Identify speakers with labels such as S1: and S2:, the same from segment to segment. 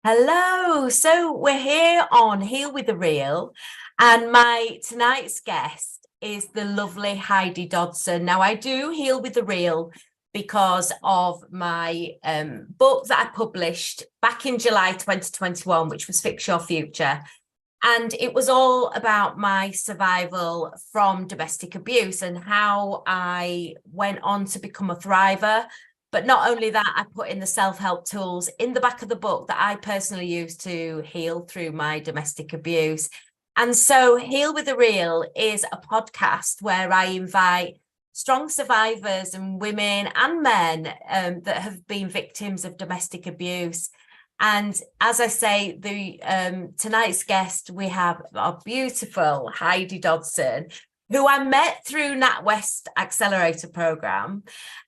S1: Hello. So we're here on Heal with the Real, and my tonight's guest is the lovely Heidi Dodson. Now, I do Heal with the Real because of my book that I published back in July 2021, which was Fix Your Future. And it was all about my survival from domestic abuse and how I went on to become a thriver. But not only that, I put in the self-help tools in the back of the book that I personally use to heal through my domestic abuse. And so Heal with the Real is a podcast where I invite strong survivors and women and men that have been victims of domestic abuse. And as I say, tonight's guest, we have our beautiful Heidi Dodson, who I met through NatWest Accelerator Program,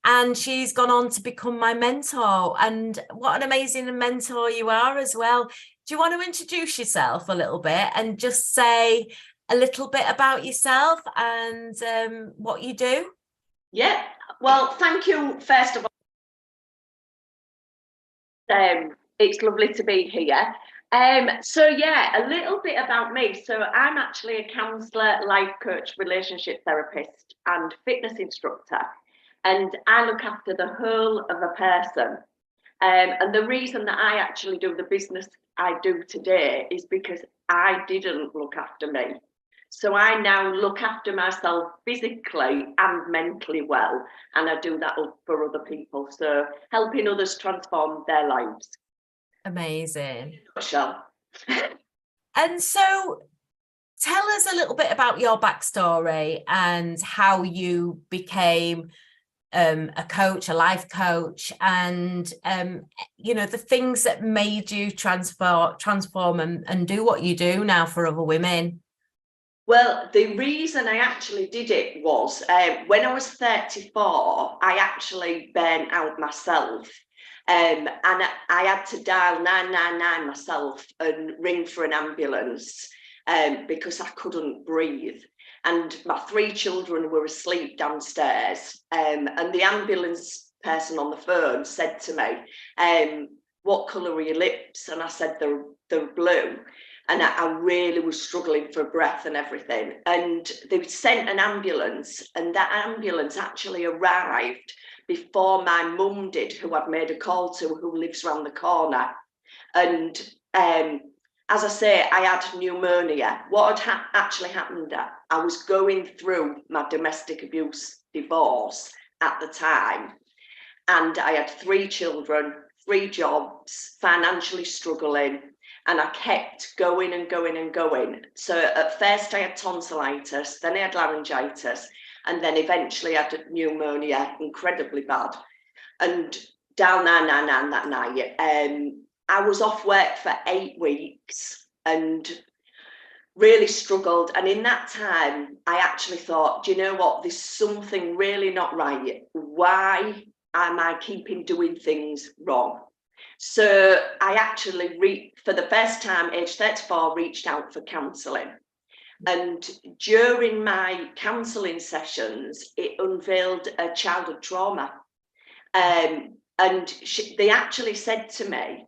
S1: and she's gone on to become my mentor. And what an amazing mentor you are as well. Do you want to introduce yourself a little bit and just say a little bit about yourself and what you do?
S2: Yeah, well, thank you, first of all. It's lovely to be here. So yeah, a little bit about me. So I'm actually a counsellor, life coach, relationship therapist and fitness instructor. And I look after the whole of a person. And the reason that I actually do the business I do today is because I didn't look after me. So I now look after myself physically and mentally well. And I do that for other people. So helping others transform their lives.
S1: Amazing.
S2: Sure.
S1: And so tell us a little bit about your backstory and how you became a coach, a life coach, and the things that made you transform and do what you do now for other women.
S2: Well, the reason I actually did it was when I was 34, I actually burnt out myself. And I had to dial 999 myself and ring for an ambulance because I couldn't breathe. And my 3 children were asleep downstairs. And the ambulance person on the phone said to me, what colour are your lips? And I said, they're blue. And I really was struggling for breath and everything. And they sent an ambulance, and that ambulance actually arrived before my mum did, who I'd made a call to, who lives around the corner. And as I say, I had pneumonia. What had actually happened, I was going through my domestic abuse divorce at the time. And I had 3 children, 3 jobs, financially struggling. And I kept going and going and going. So at first I had tonsillitis, then I had laryngitis, and then eventually I had pneumonia, incredibly bad. And down 999 that night. I was off work for 8 weeks and really struggled. And in that time, I actually thought, do you know what? There's something really not right. Why am I keeping doing things wrong? So I actually, for the first time, age 34, reached out for counselling. And during my counselling sessions, it unveiled a childhood trauma. And they actually said to me,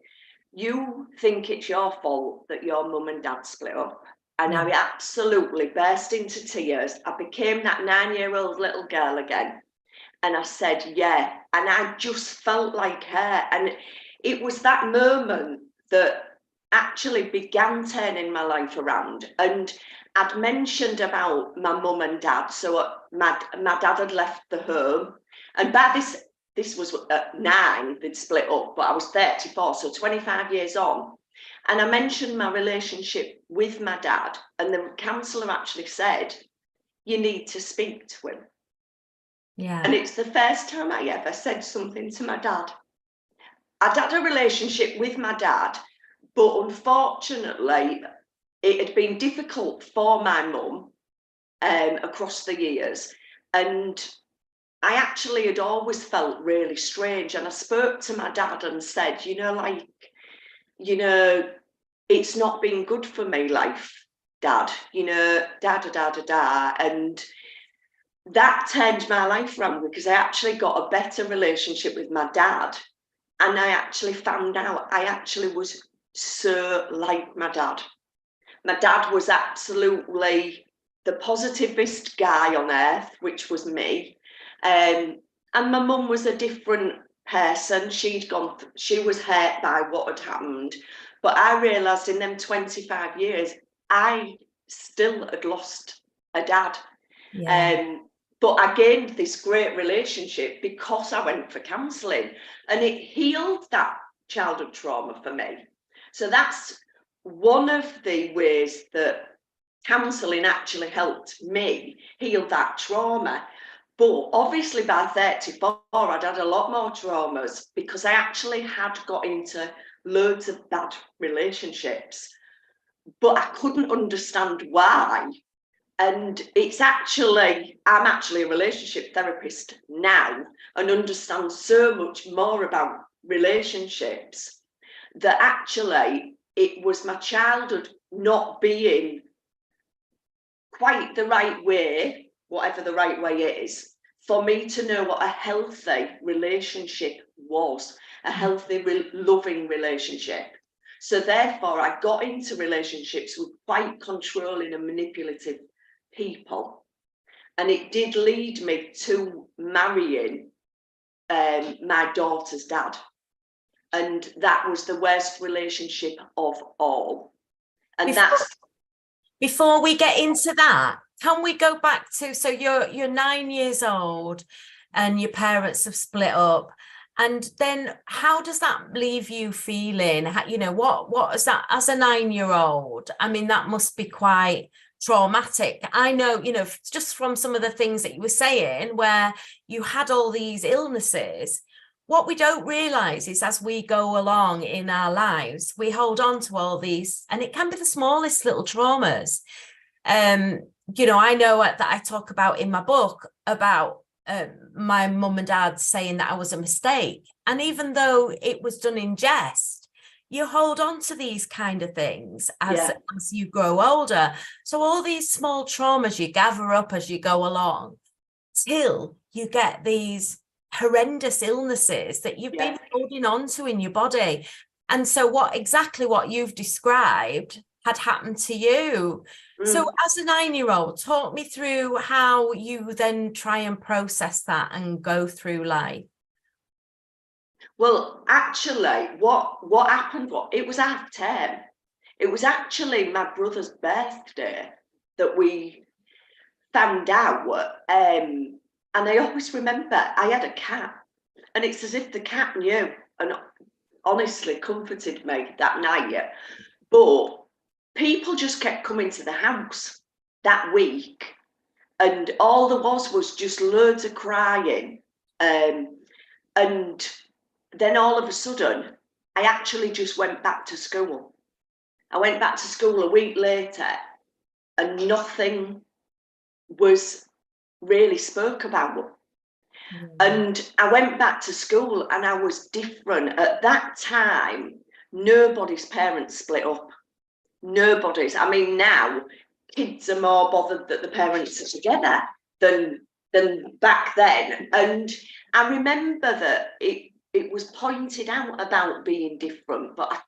S2: you think it's your fault that your mum and dad split up? And I absolutely burst into tears. I became that 9-year-old little girl again. And I said, yeah. And I just felt like her. And it was that moment that actually began turning my life around. And I'd mentioned about my mum and dad. So my dad had left the home. And by this was at 9, they'd split up, but I was 34, so 25 years on. And I mentioned my relationship with my dad. And the counsellor actually said, you need to speak to him.
S1: Yeah.
S2: And it's the first time I ever said something to my dad. I'd had a relationship with my dad, but unfortunately, it had been difficult for my mum across the years. And I actually had always felt really strange. And I spoke to my dad and said, it's not been good for me, life, Dad, And that turned my life around because I actually got a better relationship with my dad. And I actually found out I actually was so like my dad. My dad was absolutely the positivist guy on earth, which was me. And my mum was a different person. She was hurt by what had happened. But I realised in them 25 years, I still had lost a dad.
S1: Yeah.
S2: But I gained this great relationship because I went for counselling, and it healed that childhood trauma for me. So that's one of the ways that counselling actually helped me heal that trauma. But obviously by 34, I'd had a lot more traumas because I actually had got into loads of bad relationships, but I couldn't understand why. And I'm actually a relationship therapist now and understand so much more about relationships, that actually it was my childhood not being quite the right way, whatever the right way is, for me to know what a healthy relationship was, a healthy, loving relationship. So therefore, I got into relationships with quite controlling and manipulative people. And it did lead me to marrying my daughter's dad. And that was the worst relationship of all. And
S1: Before we get into that, can we go back to, so you're 9 years old and your parents have split up, and then how does that leave you feeling? You know, what is that as a 9-year-old? I mean, that must be quite traumatic. I know, you know, just from some of the things that you were saying, where you had all these illnesses. What we don't realize is as we go along in our lives, we hold on to all these, and it can be the smallest little traumas. You know, I know that I talk about in my book about my mum and dad saying that I was a mistake. And even though it was done in jest, you hold on to these kind of things as you grow older. So all these small traumas you gather up as you go along till you get these horrendous illnesses that you've been holding on to in your body. And so exactly what you've described had happened to you. So as a 9-year-old, talk me through how you then try and process that and go through life.
S2: Well, actually, what happened was, it was half term. It was actually my brother's birthday that we found out. And I always remember I had a cat, and it's as if the cat knew and honestly comforted me that night. But people just kept coming to the house that week, and all there was just loads of crying. And then all of a sudden, I actually just went back to school. I went back to school a week later, and nothing was really spoke about. And I went back to school and I was different. At that time, nobody's parents split up. Nobody's. I mean, now kids are more bothered that the parents are together than back then. And I remember that it was pointed out about being different, but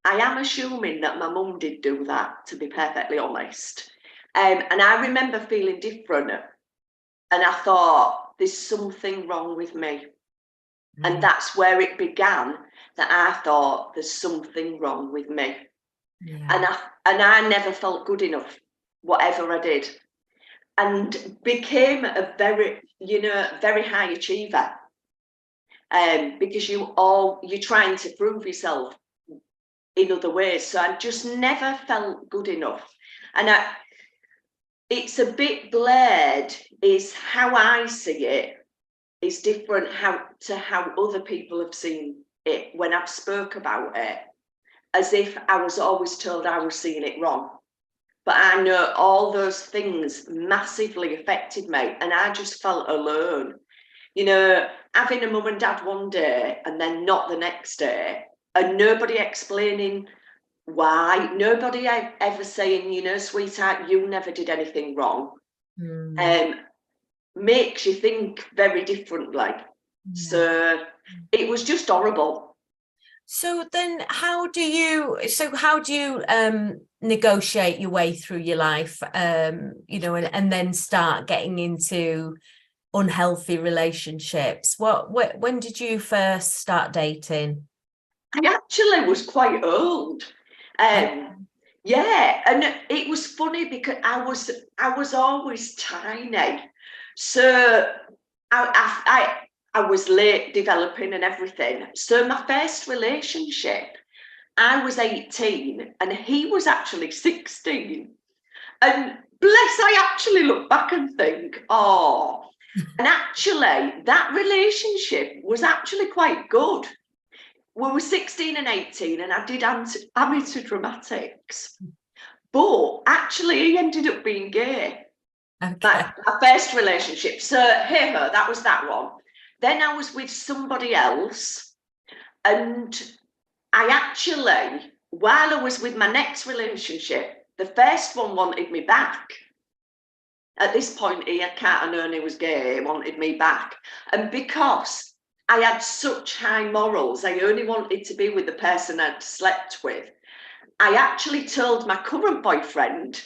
S2: I am assuming that my mum did do that, to be perfectly honest. And I remember feeling different, and I thought, there's something wrong with me. And that's where it began, that I thought, there's something wrong with me. And I never felt good enough, whatever I did, and became a very high achiever. Because you're trying to prove yourself in other ways. So I just never felt good enough. And it's a bit blurred, is how I see it is different to how other people have seen it when I've spoke about it, as if I was always told I was seeing it wrong. But I know all those things massively affected me, and I just felt alone. You know, having a mum and dad one day and then not the next day, and nobody explaining why, nobody ever saying, you know, sweetheart, you never did anything wrong, makes you think very differently. So it was just horrible.
S1: So then how do you negotiate your way through your life, and then start getting into unhealthy relationships? When did you first start dating?
S2: I actually was quite old. Yeah, and it was funny because I was always tiny. So I was late developing and everything. So my first relationship, I was 18 and he was actually 16. And bless, I actually look back and think, oh, and actually that relationship was actually quite good. We were 16 and 18 and I did amateur dramatics. But actually he ended up being gay.
S1: Okay.
S2: My first relationship. So hey ho, that was that one. Then I was with somebody else, and I actually, while I was with my next relationship, the first one wanted me back. At this point, he can't have known he was gay, he wanted me back. And because I had such high morals, I only wanted to be with the person I'd slept with. I actually told my current boyfriend,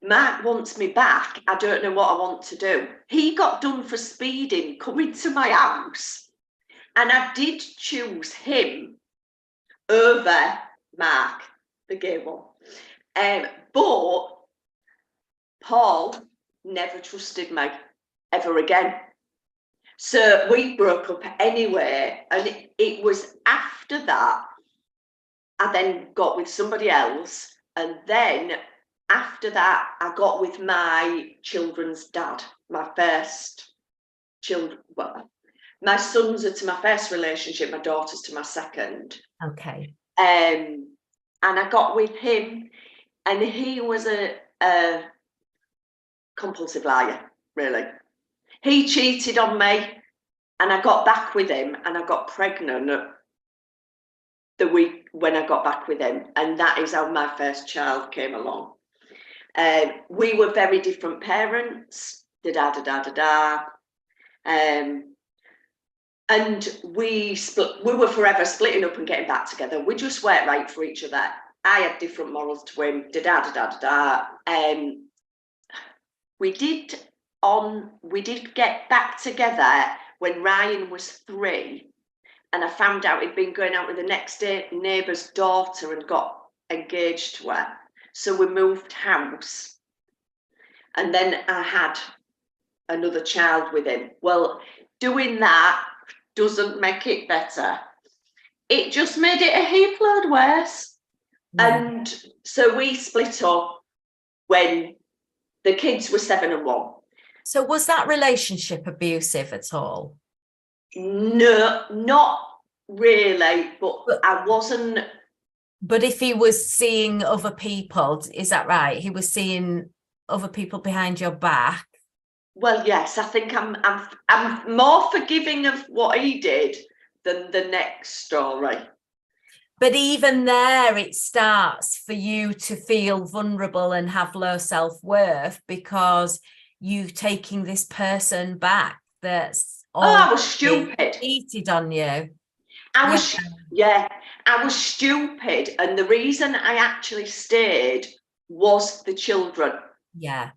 S2: Mark wants me back. I don't know what I want to do. He got done for speeding coming to my house. And I did choose him over Mark, the gay one. But Paul never trusted me ever again. So we broke up anyway. And it was after that, I then got with somebody else. And then after that, I got with my children's dad, my first children. Well, my sons are to my first relationship, my daughters to my second.
S1: Okay.
S2: And I got with him, and he was a compulsive liar, really. He cheated on me, and I got back with him, and I got pregnant the week when I got back with him, and that is how my first child came along. We were very different parents, and we were forever splitting up and getting back together. We just weren't right for each other. I had different morals to him, We did get back together when Ryan was 3, and I found out he'd been going out with the next neighbour's daughter and got engaged to her. So we moved house, and then I had another child with him. Well, doing that doesn't make it better. It just made it a heap load worse. Yeah. And so we split up when the kids were 7 and 1.
S1: So was that relationship abusive at all?
S2: No, not really, but I wasn't.
S1: But if he was seeing other people, is that right? He was seeing other people behind your back?
S2: Well, yes, I think I'm more forgiving of what he did than the next story.
S1: But even there, it starts for you to feel vulnerable and have low self-worth because you taking this person back that's
S2: I was stupid.
S1: Cheated on you.
S2: I was stupid, and the reason I actually stayed was the children.
S1: Yeah.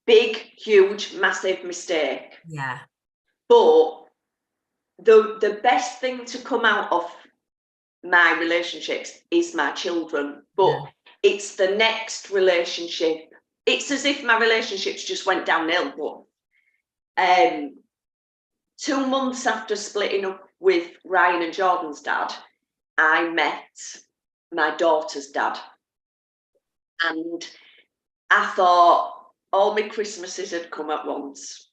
S2: Big, huge, massive mistake.
S1: Yeah.
S2: But the best thing to come out of my relationships is my children. But it's the next relationship. It's as if my relationships just went downhill. But 2 months after splitting up with Ryan and Jordan's dad, I met my daughter's dad. And I thought all my Christmases had come at once.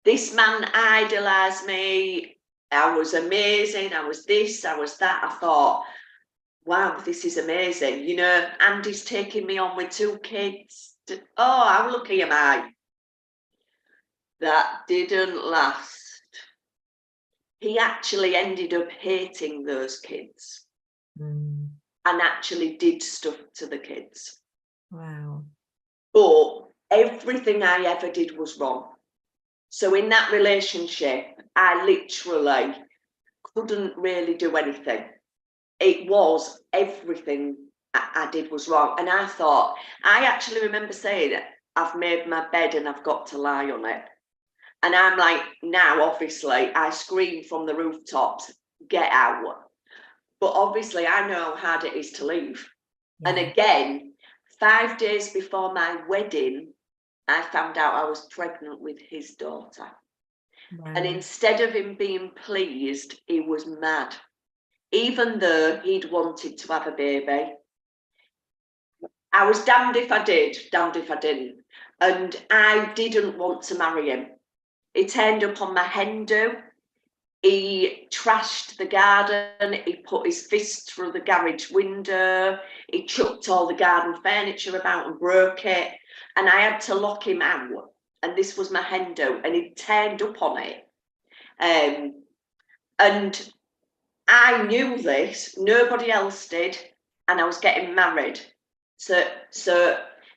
S2: This man idolised me. I was amazing. I was this, I was that. I thought, wow, this is amazing. You know, Andy's taking me on with 2 kids. Oh, how lucky am I? That didn't last. He actually ended up hating those kids and actually did stuff to the kids.
S1: Wow.
S2: But everything I ever did was wrong. So in that relationship, I literally couldn't really do anything. It was everything I did was wrong. And I thought, I actually remember saying, I've made my bed and I've got to lie on it. And I'm like, now, obviously, I scream from the rooftops, get out. But obviously, I know how hard it is to leave. Yeah. And again, 5 days before my wedding, I found out I was pregnant with his daughter. Wow. And instead of him being pleased, he was mad. Even though he'd wanted to have a baby. I was damned if I did, damned if I didn't. And I didn't want to marry him. He turned up on my hen do. He trashed the garden. He put his fist through the garage window. He chucked all the garden furniture about and broke it. And I had to lock him out. And this was my hen do. And he turned up on it. And I knew this. Nobody else did. And I was getting married. So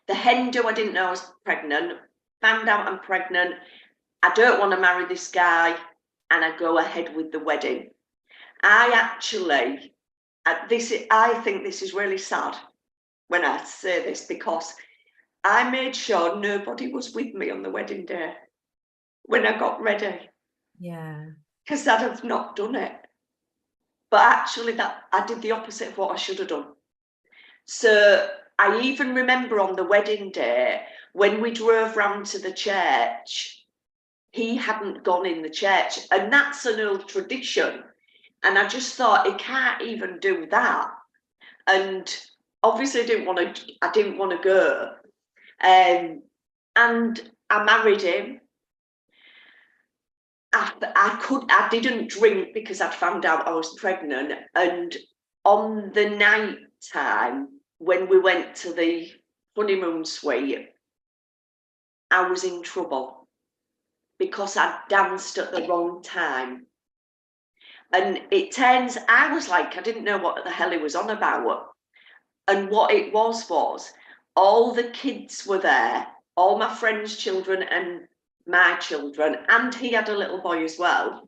S2: the hen do, I didn't know I was pregnant. Found out I'm pregnant. I don't want to marry this guy, and I go ahead with the wedding. I think this is really sad when I say this, because I made sure nobody was with me on the wedding day when I got ready. Yeah. Because I'd have not done it. But actually, that I did the opposite of what I should have done. So I even remember on the wedding day, when we drove round to the church, he hadn't gone in the church, and that's an old tradition. And I just thought, he can't even do that. And obviously I didn't want to go. And I married him. I didn't drink because I'd found out I was pregnant. And on the night time, when we went to the honeymoon suite, I was in trouble. Because I danced at the wrong time. And it turns, I was like, I didn't know what the hell he was on about. And what it was all the kids were there, all my friends' children and my children, and he had a little boy as well.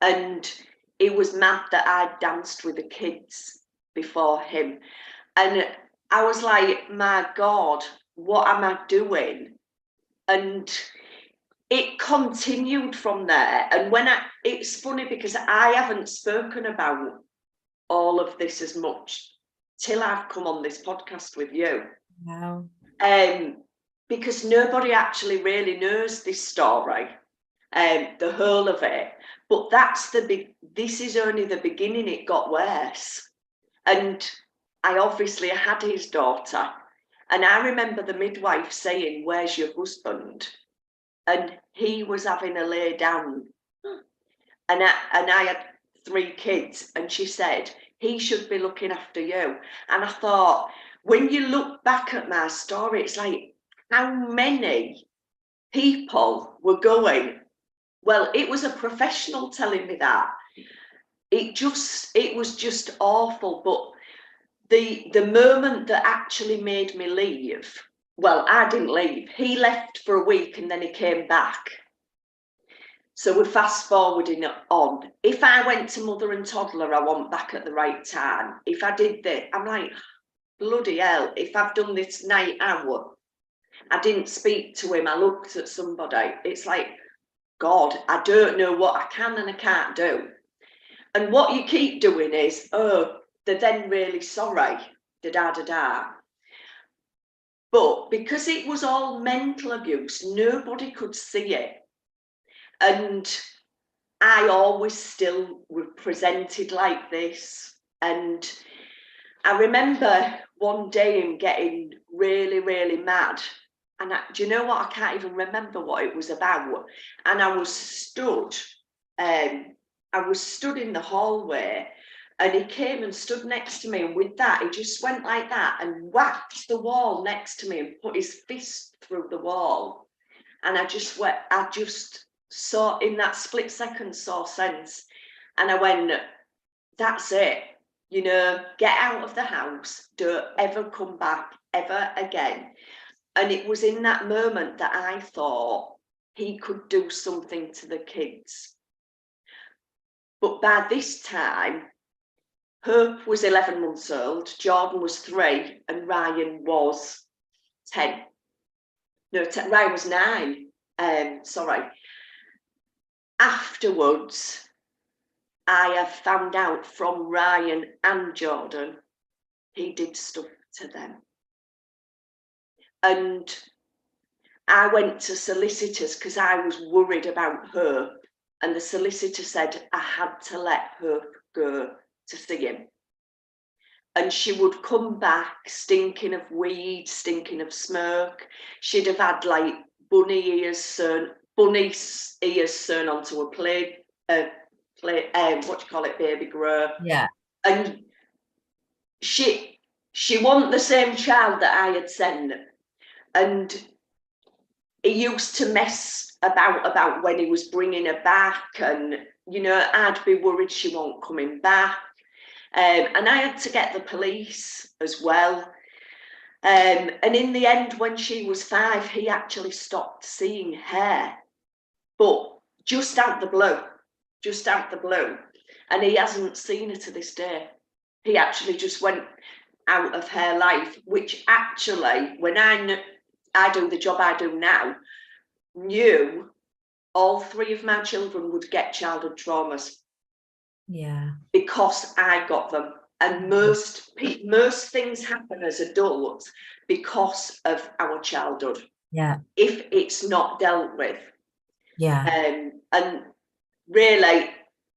S2: And he was mad that I danced with the kids before him. And I was like, my God, what am I doing? And it continued from there. And it's funny because I haven't spoken about all of this as much till I've come on this podcast with you. Wow. Because nobody actually really knows this story, the whole of it. But this is only the beginning. It got worse. And I had his daughter. And I remember the midwife saying, "Where's your husband?" And he was having a lay down. And I had 3 kids. And she said, he should be looking after you. And I thought, when you look back at my story, it's like, how many people were going, well, it was a professional telling me that. It was just awful. But the moment that actually made me leave, well, I didn't leave. He left for a week and then he came back. So we're fast forwarding it on. If I went to mother and toddler, I want back at the right time. If I did this, I'm like, bloody hell, if I've done this night hour, I didn't speak to him, I looked at somebody. It's like, God, I don't know what I can and I can't do. And what you keep doing is, oh, they're then really sorry, da-da-da-da. But because it was all mental abuse, nobody could see it. And I always still presented like this. And I remember one day him getting really, really mad. And do you know what? I can't even remember what it was about. And I was stood in the hallway. And he came and stood next to me, and with that, he just went like that and whacked the wall next to me and put his fist through the wall. And I just saw, in that split second, saw sense. And I went, that's it. You know, get out of the house. Don't ever come back ever again. And it was in that moment that I thought he could do something to the kids. But by this time, Hope was 11 months old, Jordan was 3, and Ryan was 10. No, Ryan was 9. Sorry. Afterwards, I have found out from Ryan and Jordan, he did stuff to them. And I went to solicitors because I was worried about Hope. And the solicitor said I had to let Hope go to see him. And she would come back stinking of weed, stinking of smoke. She'd have had like bunny ears sewn onto a plate, baby grow.
S1: Yeah.
S2: And she wasn't the same child that I had sent. And he used to mess about when he was bringing her back, and I'd be worried she won't coming back. And I had to get the police as well. And in the end, when she was 5, he actually stopped seeing her, but just out the blue. And he hasn't seen her to this day. He actually just went out of her life, which actually, when I do the job I do now, knew all 3 of my children would get childhood traumas.
S1: Yeah.
S2: Because I got them. And most things happen as adults because of our childhood.
S1: Yeah.
S2: If it's not dealt with.
S1: Yeah.
S2: And really,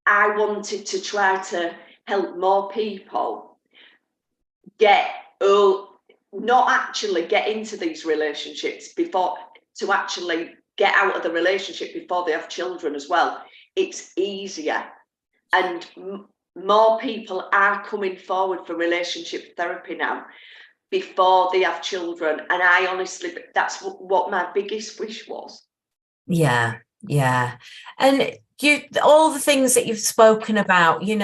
S2: I wanted to try to help more people not actually get into these relationships to actually get out of the relationship before they have children as well. It's easier. And more people are coming forward for relationship therapy now before they have children. And I honestly, that's what my biggest wish was.
S1: Yeah. Yeah. And all the things that you've spoken about, you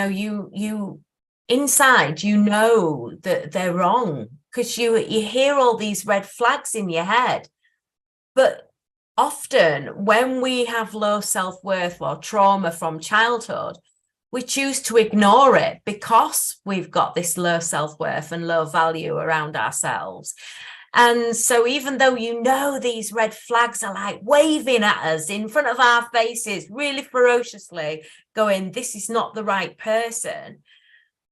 S1: inside, that they're wrong, because you hear all these red flags in your head. But often when we have low self-worth or trauma from childhood, we choose to ignore it because we've got this low self-worth and low value around ourselves. And so even though these red flags are like waving at us in front of our faces really ferociously, going, this is not the right person,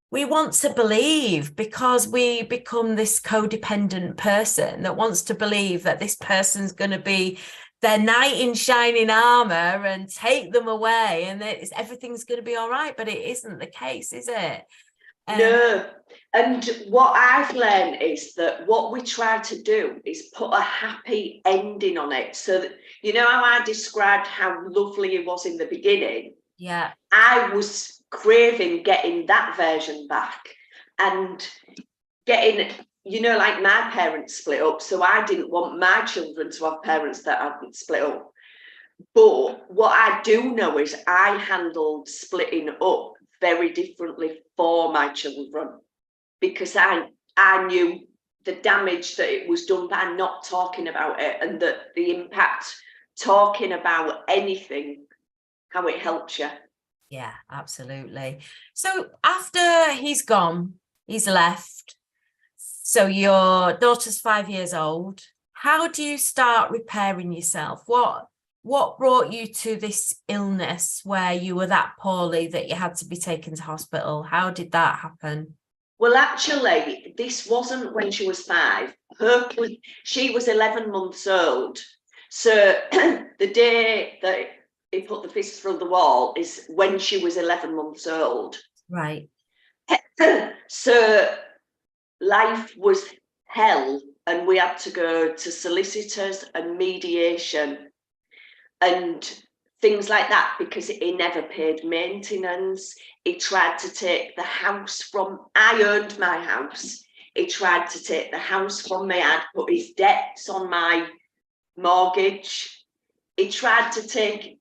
S1: we want to believe, because we become this codependent person that wants to believe that this person's going to be their knight in shining armor and take them away and everything's going to be all right. But it isn't the case, is it?
S2: No. And what I've learned is that what we try to do is put a happy ending on it. So that, how I described how lovely it was in the beginning?
S1: Yeah.
S2: I was craving getting that version back and getting, like my parents split up. So I didn't want my children to have parents that hadn't split up. But what I do know is I handled splitting up very differently for my children, because I knew the damage that it was done by not talking about it, and that the impact talking about anything, how it helps you.
S1: Yeah, absolutely. So after he's gone, he's left, so your daughter's 5 years old, how do you start repairing yourself? What brought you to this illness where you were that poorly that you had to be taken to hospital? How did that happen?
S2: Well, actually, this wasn't when she was 5. She was 11 months old. So the day that he put the fist through the wall is when she was 11 months old.
S1: Right.
S2: So life was hell, and we had to go to solicitors and mediation and things like that, because he never paid maintenance. He tried to take the house I owned my house. He tried to take the house from me. I'd put his debts on my mortgage. He tried to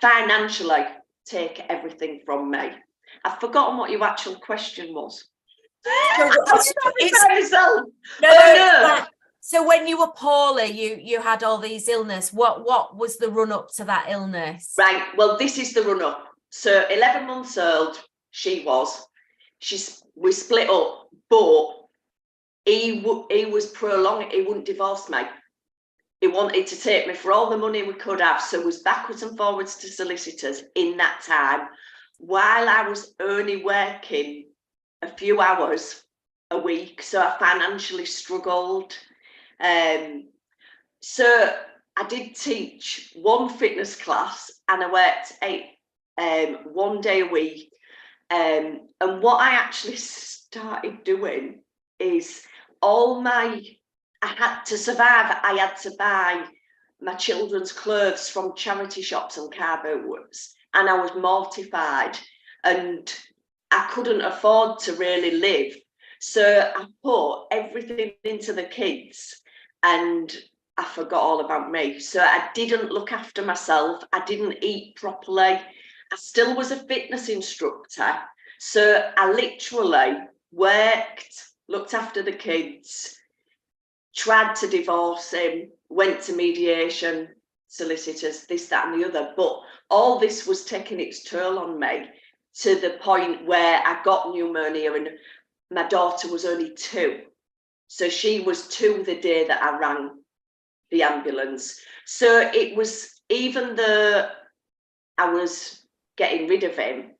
S2: financially take everything from me. I've forgotten what your actual question was.
S1: So when you were poorly, you had all these illness. What was the run up to that illness?
S2: Right. Well, this is the run up. So 11 months old, we split up, but he was prolonged. He wouldn't divorce me. He wanted to take me for all the money we could have. So it was backwards and forwards to solicitors in that time, while I was only working a few hours a week. So I financially struggled. So I did teach one fitness class, and I worked 1 day a week. And what I actually started doing is I had to survive. I had to buy my children's clothes from charity shops and car boot, and I was mortified, and I couldn't afford to really live. So I put everything into the kids, and I forgot all about me. So I didn't look after myself. I didn't eat properly. I still was a fitness instructor. So I literally worked, looked after the kids, tried to divorce him, went to mediation, solicitors, this, that, and the other. But all this was taking its toll on me, to the point where I got pneumonia, and my daughter was only 2. So she was 2 the day that I rang the ambulance. So it was, even though I was getting rid of him,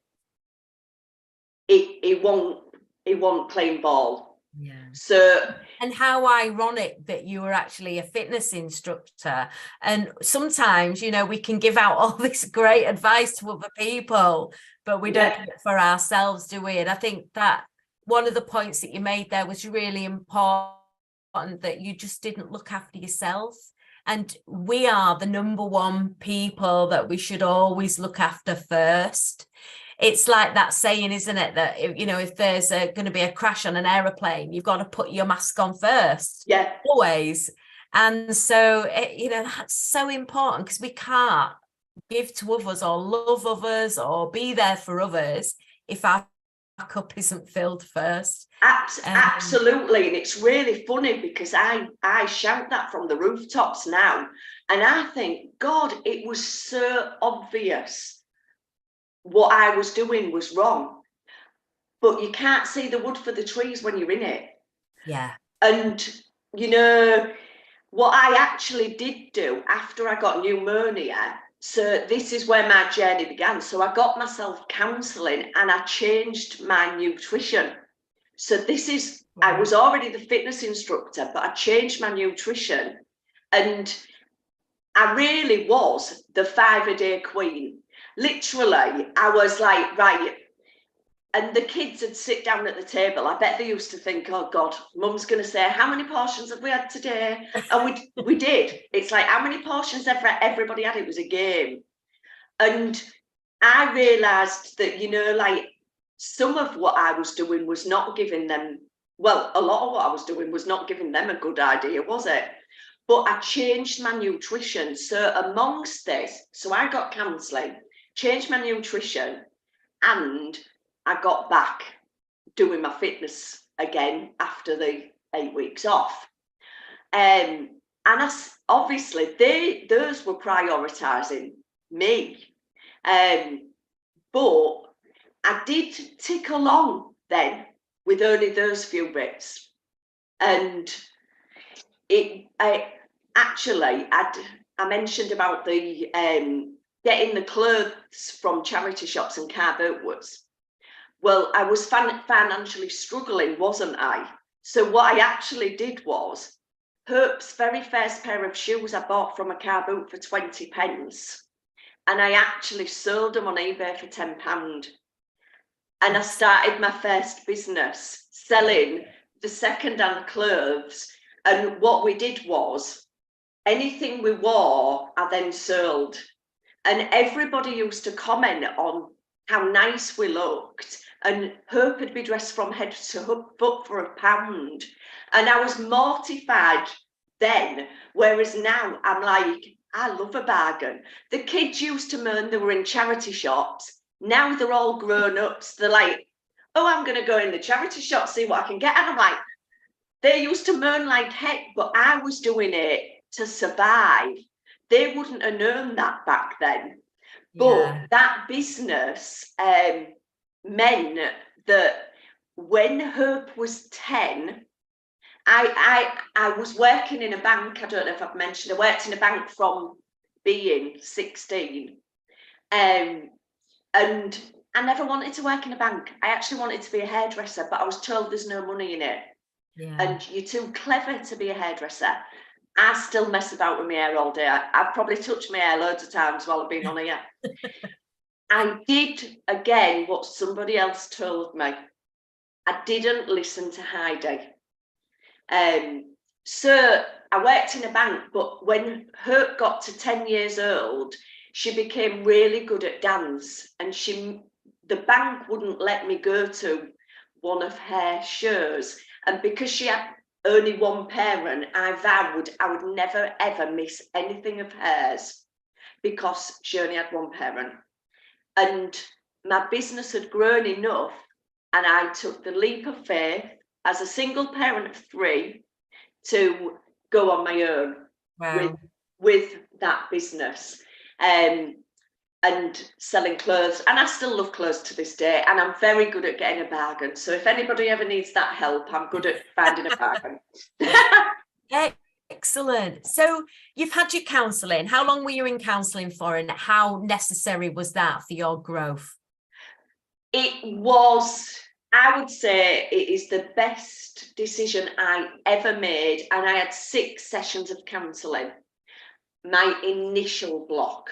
S2: he won't playing ball.
S1: Yeah.
S2: So,
S1: and how ironic that you were actually a fitness instructor. And sometimes, you know, we can give out all this great advice to other people, but we don't do it for ourselves, do we? And I think that one of the points that you made there was really important, that you just didn't look after yourself. And we are the number one people that we should always look after first. It's like that saying, isn't it, that, you know, if there's going to be a crash on an aeroplane, you've got to put your mask on first.
S2: Yeah,
S1: always. And so, you know, that's so important, because we can't give to others or love others or be there for others if our cup isn't filled first.
S2: Absolutely. And it's really funny, because I shout that from the rooftops now, and I think, God, it was so obvious what I was doing was wrong, but you can't see the wood for the trees when you're in it.
S1: Yeah.
S2: And you know what I actually did do after I got pneumonia, so this is where my journey began. So I got myself counselling, and I changed my nutrition. So this is, I was already the fitness instructor, but I changed my nutrition, and I really was the 5-a-day queen. Literally, I was like, right. And the kids would sit down at the table. I bet they used to think, oh God, Mum's going to say, how many portions have we had today? And we did. It's like, how many portions everybody had? It was a game. And I realised that, you know, like, some of what I was doing was not giving them, well, a lot of what I was doing was not giving them a good idea, was it? But I changed my nutrition. So amongst this, so I got counselling, changed my nutrition, and I got back doing my fitness again after the 8 weeks off. And obviously those were prioritising me. But I did tick along then with only those few bits. And I mentioned about the getting the clothes from charity shops and car boot. Well, I was financially struggling, wasn't I? So what I actually did was, Hope's very first pair of shoes I bought from a car boot for 20 pence. And I actually sold them on eBay for £10. And I started my first business selling the second-hand clothes. And what we did was, anything we wore, I then sold. And everybody used to comment on how nice we looked. And Hope would be dressed from head to foot for £1. And I was mortified then, whereas now I'm like, I love a bargain. The kids used to moan they were in charity shops. Now they're all grown ups. They're like, oh, I'm going to go in the charity shop, see what I can get. And I'm like, they used to moan like heck, but I was doing it to survive. They wouldn't have known that back then. But that business meant that when Hope was 10, I was working in a bank. I don't know if I've mentioned, I worked in a bank from being 16. And I never wanted to work in a bank. I actually wanted to be a hairdresser, but I was told there's no money in it. And you're too clever to be a hairdresser. I still mess about with my hair all day. I've probably touched my hair loads of times while I've been on here. I did, again, what somebody else told me. I didn't listen to Heidi. So I worked in a bank, but when Hope got to 10 years old, she became really good at dance, and the bank wouldn't let me go to one of her shows. And because she had only one parent, I vowed I would never, ever miss anything of hers because she only had one parent. And my business had grown enough, and I took the leap of faith as a single parent of 3 to go on my own with that business. And selling clothes, and I still love clothes to this day, and I'm very good at getting a bargain. So if anybody ever needs that help, I'm good at finding a bargain.
S1: Excellent. So you've had your counselling. How long were you in counselling for, and how necessary was that for your growth?
S2: It was, I would say, it is the best decision I ever made, and I had 6 sessions of counselling. My initial block.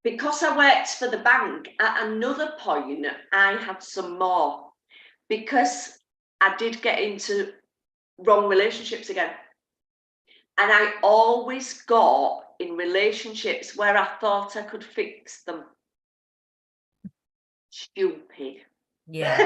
S2: Because I worked for the bank, at another point, I had some more, because I did get into wrong relationships again. And I always got in relationships where I thought I could fix them. Stupid.
S1: Yeah.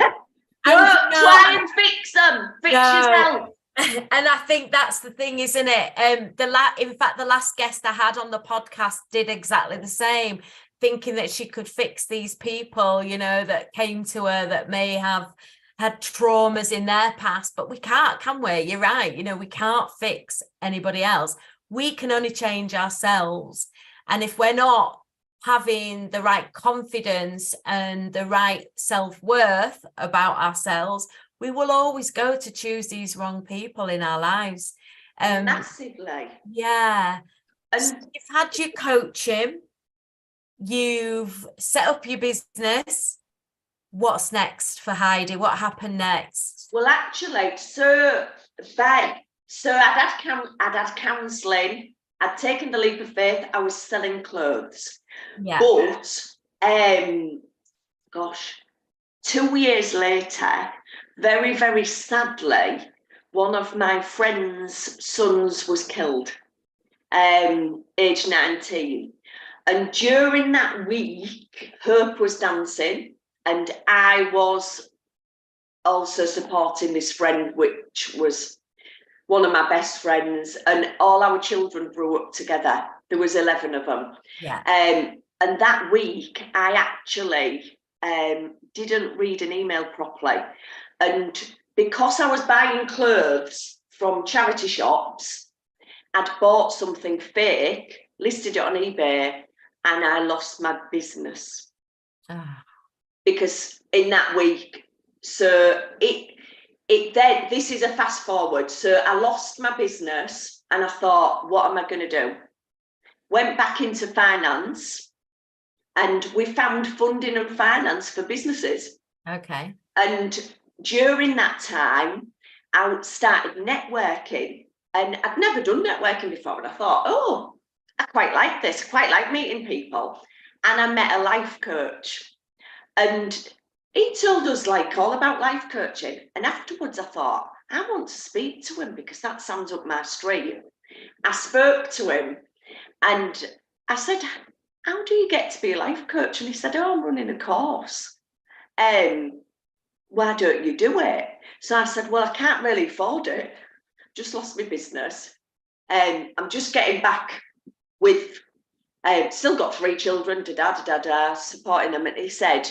S2: Don't try and fix them. Fix yourself.
S1: And I think that's the thing, isn't it? In fact, the last guest I had on the podcast did exactly the same, thinking that she could fix these people, you know, that came to her that may have had traumas in their past, but we can't, can we? You're right. You know, we can't fix anybody else. We can only change ourselves. And if we're not having the right confidence and the right self-worth about ourselves, we will always go to choose these wrong people in our lives.
S2: Massively.
S1: Yeah. And so you've had your coaching, you've set up your business. What's next for Heidi? What happened next?
S2: Well, actually, so I'd had counselling, I'd taken the leap of faith, I was selling clothes.
S1: Yeah.
S2: But 2 years later, very, very sadly, one of my friend's sons was killed, age 19. And during that week, Hope was dancing, and I was also supporting this friend, which was one of my best friends, and all our children grew up together. There was 11 of them.
S1: Yeah.
S2: And that week, I actually didn't read an email properly. And because I was buying clothes from charity shops, I'd bought something fake, listed it on eBay, and I lost my business. Because in that week, so then this is a fast forward. So I lost my business, and I thought, what am I going to do? Went back into finance, and we found funding and finance for businesses.
S1: Okay.
S2: And during that time, I started networking, and I'd never done networking before. And I thought, oh, I quite like this. I quite like meeting people. And I met a life coach, and he told us all about life coaching. And afterwards, I thought, I want to speak to him because that sounds up my street. I spoke to him, and I said, how do you get to be a life coach? And he said, oh, I'm running a course. Why don't you do it? So I said, well, I can't really afford it. Just lost my business. I'm just getting back with, still got 3 children, supporting them. And he said,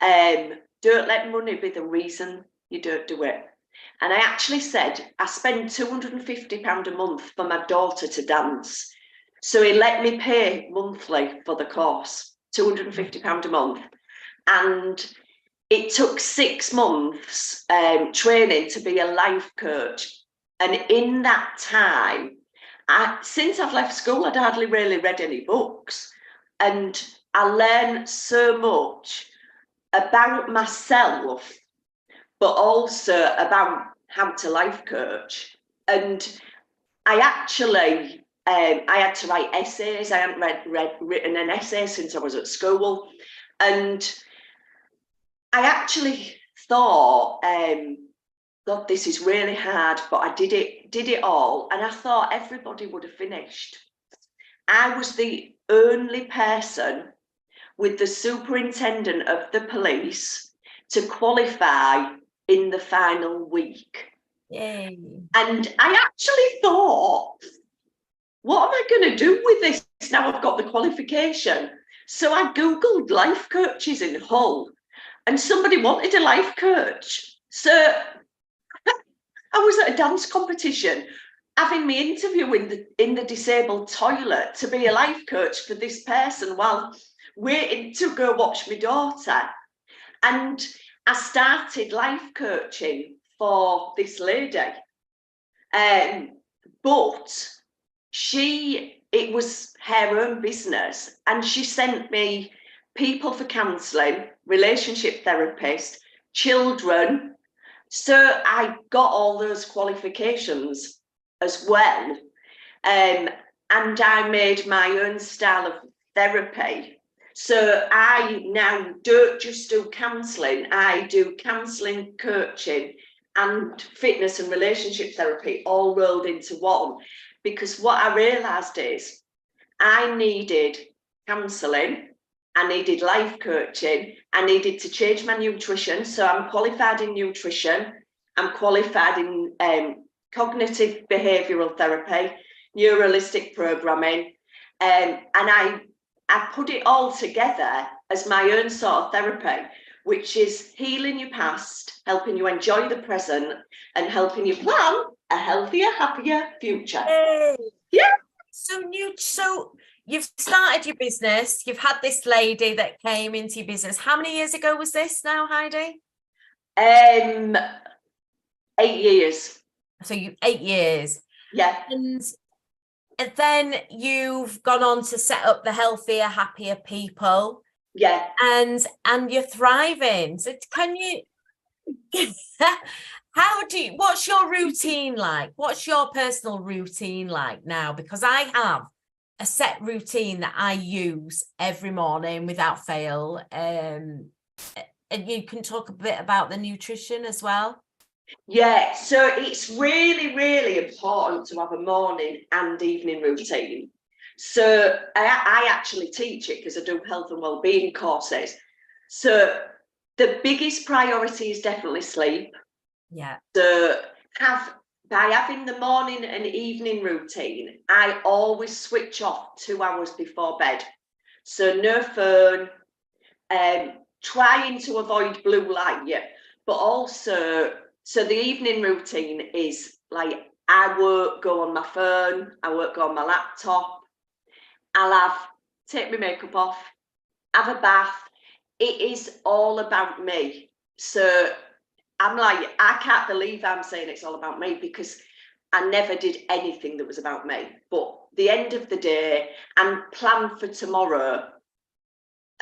S2: don't let money be the reason you don't do it. And I actually said, I spend £250 a month for my daughter to dance. So he let me pay monthly for the course. £250 a month. And it took 6 months training to be a life coach. And in that time, since I've left school, I'd hardly really read any books. And I learned so much about myself, but also about how to life coach. And I actually, I had to write essays. I hadn't written an essay since I was at school. And I actually thought, God, this is really hard, but I did it all. And I thought everybody would have finished. I was the only person with the superintendent of the police to qualify in the final week.
S1: Yay.
S2: And I actually thought, what am I going to do with this now I've got the qualification? So I Googled life coaches in Hull, and somebody wanted a life coach. So I was at a dance competition having my interview in the disabled toilet to be a life coach for this person while waiting to go watch my daughter. And I started life coaching for this lady. But it was her own business, and she sent me people for counselling, relationship therapist, children. So I got all those qualifications as well. And I made my own style of therapy. So I now don't just do counselling, I do counselling, coaching, and fitness and relationship therapy all rolled into one. Because what I realised is I needed counselling, I needed life coaching, I needed to change my nutrition. So I'm qualified in nutrition, I'm qualified in cognitive behavioural therapy, neuralistic programming, and I put it all together as my own sort of therapy, which is healing your past, helping you enjoy the present, and helping you plan a healthier, happier future.
S1: Yay.
S2: Yeah.
S1: So you've started your business. You've had this lady that came into your business. How many years ago was this now, Heidi?
S2: 8 years.
S1: So 8 years.
S2: Yeah.
S1: And then you've gone on to set up the Healthier, Happier People.
S2: Yeah.
S1: And you're thriving. So can you what's your routine like? What's your personal routine like now? Because I have a set routine that I use every morning without fail. And you can talk a bit about the nutrition as well.
S2: Yeah, so it's really, really important to have a morning and evening routine. So I actually teach it because I do health and wellbeing courses. So the biggest priority is definitely sleep.
S1: Yeah.
S2: So by having the morning and evening routine, I always switch off 2 hours before bed. So no phone, trying to avoid blue light, but also, so the evening routine is like, I won't go on my phone, I won't go on my laptop. I'll take my makeup off, have a bath. It is all about me. So I'm like, I can't believe I'm saying it's all about me, because I never did anything that was about me. But the end of the day, and plan for tomorrow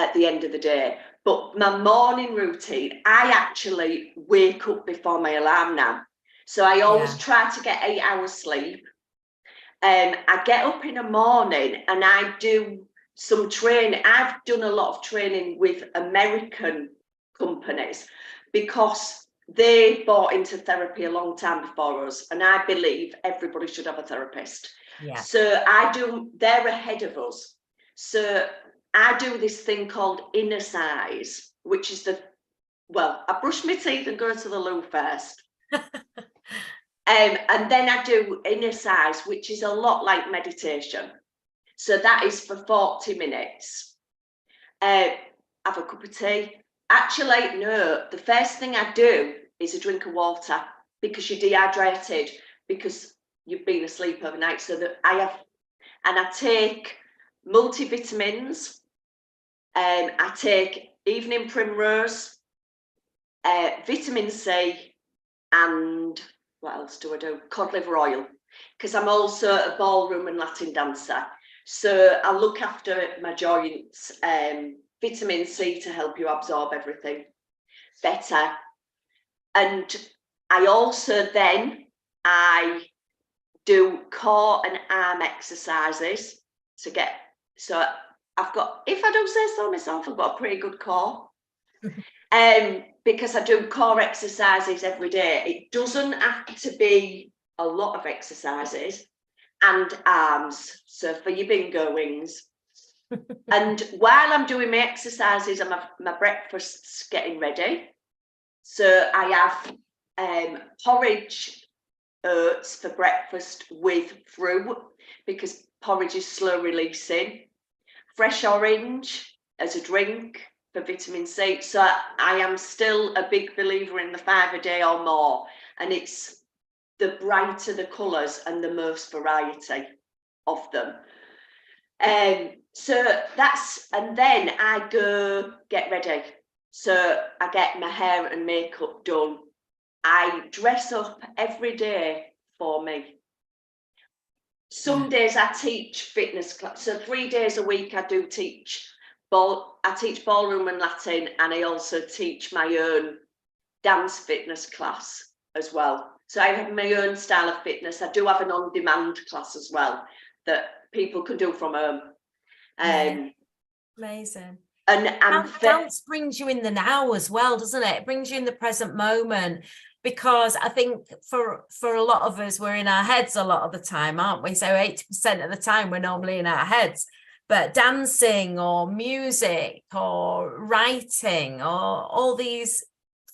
S2: at the end of the day. But my morning routine, I actually wake up before my alarm now. So I always try to get 8 hours sleep. I get up in the morning and I do some training. I've done a lot of training with American companies because they bought into therapy a long time before us. And I believe everybody should have a therapist. Yeah. So they're ahead of us. So I do this thing called inner size, which is I brush my teeth and go to the loo first. And then I do inner size, which is a lot like meditation. So that is for 40 minutes. Have a cup of tea. Actually, no, the first thing I do is a drink of water, because you're dehydrated, because you've been asleep overnight. So that I take multivitamins, I take evening primrose, vitamin C, and what else do I do? Cod liver oil, because I'm also a ballroom and Latin dancer. So I look after my joints, vitamin C to help you absorb everything better. And I also I do core and arm exercises to get, so I've got, if I don't say so myself, I've got a pretty good core. Because I do core exercises every day. It doesn't have to be a lot of exercises, and arms, so for your bingo wings. And while I'm doing my exercises and my breakfast's getting ready, so I have porridge oats for breakfast with fruit, because porridge is slow releasing, fresh orange as a drink for vitamin C. So I am still a big believer in the 5 a day or more, and it's the brighter the colours and the most variety of them. So that's, and then I go get ready. So I get my hair and makeup done. I dress up every day for me. Some days I teach fitness class. So 3 days a week I do teach I teach ballroom and Latin, and I also teach my own dance fitness class as well. So I have my own style of fitness. I do have an on-demand class as well that people can do from home.
S1: Amazing.
S2: And
S1: dance brings you in the now as well, doesn't it? It brings you in the present moment, because I think for a lot of us, we're in our heads a lot of the time, aren't we? So 80% of the time we're normally in our heads. But dancing or music or writing or all these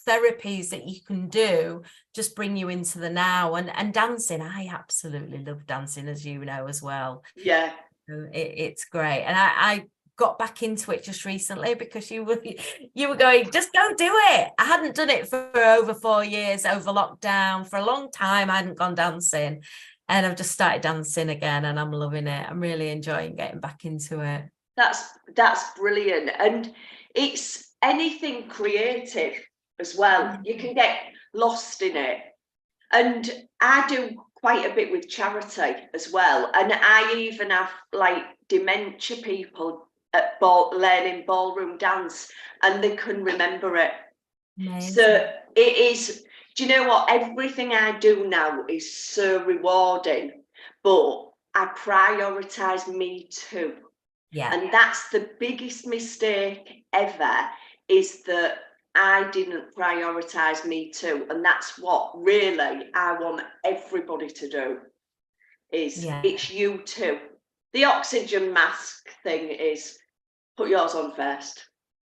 S1: therapies that you can do just bring you into the now. And dancing, I absolutely love dancing, as you know, as well.
S2: Yeah.
S1: It's great. And I got back into it just recently because you were going, just go do it. I hadn't done it for over 4 years, over lockdown. For a long time I hadn't gone dancing, and I've just started dancing again, and I'm loving it. I'm really enjoying getting back into it.
S2: That's brilliant. And it's anything creative as well. You can get lost in it. And I do quite a bit with charity as well. And I even have like dementia people at learning ballroom dance, and they can remember it. Amazing. So it is, do you know what? Everything I do now is so rewarding, but I prioritise me too. Yeah. And that's the biggest mistake ever, is that I didn't prioritise me too. And that's what really I want everybody to do, is it's you too. The oxygen mask thing is put yours on first.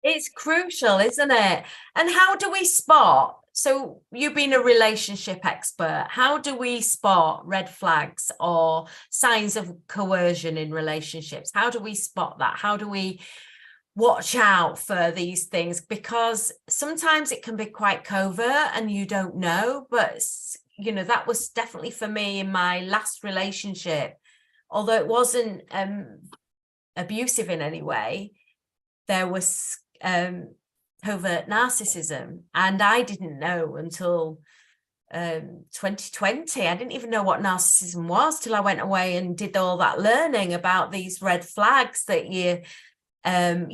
S2: It's crucial, isn't it? And how do we spot? So you've been a relationship expert. How do we spot red flags or signs of coercion in relationships? How do we spot that? How do we watch out for these things? Because sometimes it can be quite covert and you don't know. But, you know, that was definitely for me in my last relationship. Although it wasn't abusive in any way, there was covert narcissism, and I didn't know until 2020. I didn't even know what narcissism was till I went away and did all that learning about these red flags that you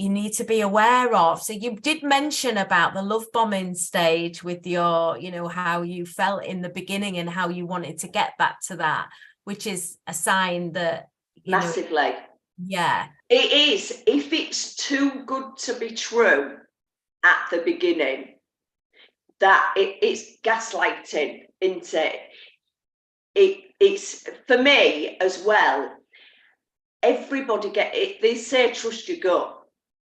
S2: need to be aware of. So you did mention about the love bombing stage with your, you know, how you felt in the beginning and how you wanted to get back to that, which is a sign that massively. Yeah, it is. If it's too good to be true at the beginning, that it's gaslighting, isn't it? It's for me as well. Everybody get it. They say trust your gut.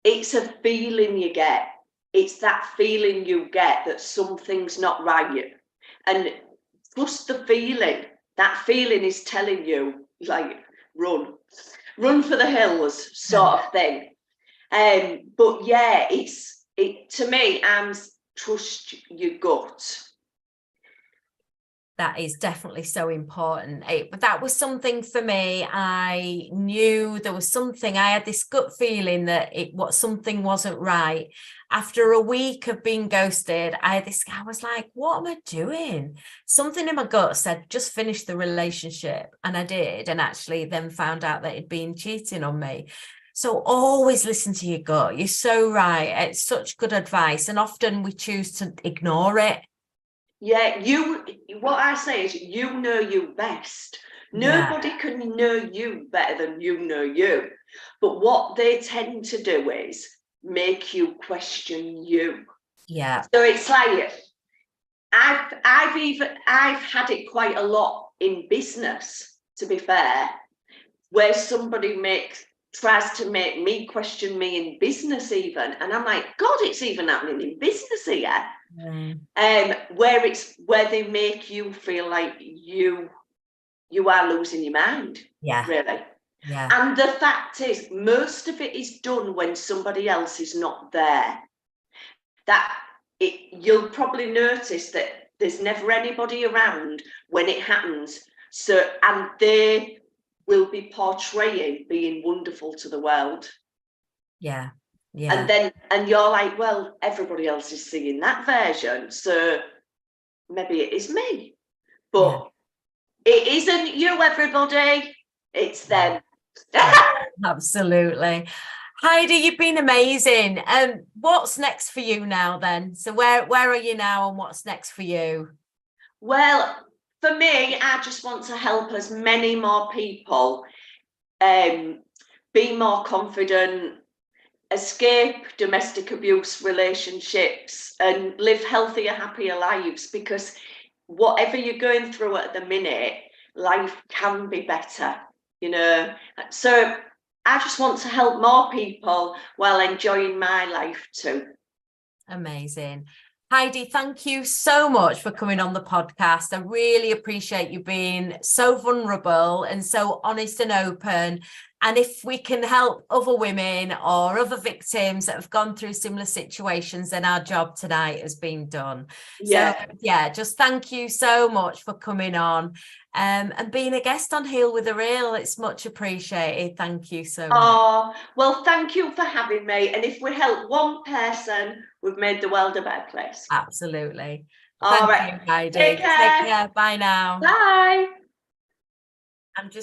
S2: It's a feeling you get. It's that feeling you get that something's not right, and trust the feeling. That feeling is telling you, like, run for the hills, sort of thing. But yeah, it to me, trust your gut.
S1: That is definitely so important. But that was something for me. I knew there was something. I had this gut feeling that something wasn't right. After a week of being ghosted, I was like, what am I doing? Something in my gut said, just finish the relationship. And I did. And actually then found out that he'd been cheating on me. So always listen to your gut. You're so right. It's such good advice. And often we choose to ignore it.
S2: Yeah, what I say is you know you best. Nobody can know you better than you know you. But what they tend to do is make you question you.
S1: Yeah.
S2: So it's like I've had it quite a lot in business, to be fair, where somebody tries to make me question me in business even, and I'm like, God, it's even happening in business here. Where they make you feel like you are losing your mind.
S1: Yeah.
S2: Really.
S1: Yeah.
S2: And the fact is, most of it is done when somebody else is not there. You'll probably notice that there's never anybody around when it happens. So, and they will be portraying being wonderful to the world.
S1: Yeah. Yeah.
S2: And you're like, well, everybody else is seeing that version, so maybe it is me. But it isn't you, everybody. It's them.
S1: Absolutely. Heidi, you've been amazing. What's next for you now then? So where are you now and what's next for you?
S2: Well, for me, I just want to help as many more people be more confident, escape domestic abuse relationships, and live healthier, happier lives, because whatever you're going through at the minute, life can be better, you know. So I just want to help more people while enjoying my life too.
S1: Amazing. Heidi, thank you so much for coming on the podcast. I really appreciate you being so vulnerable and so honest and open. And if we can help other women or other victims that have gone through similar situations, then our job tonight has been done.
S2: Yeah.
S1: So yeah, just thank you so much for coming on and being a guest on HealwiththeReel. It's much appreciated. Thank you so much.
S2: Oh, well, thank you for having me. And if we help one person, we've made the world a better place.
S1: Absolutely.
S2: All
S1: Thank
S2: right.
S1: you, Heidi.
S2: Take care.
S1: Take care. Bye now.
S2: Bye.
S1: I'm just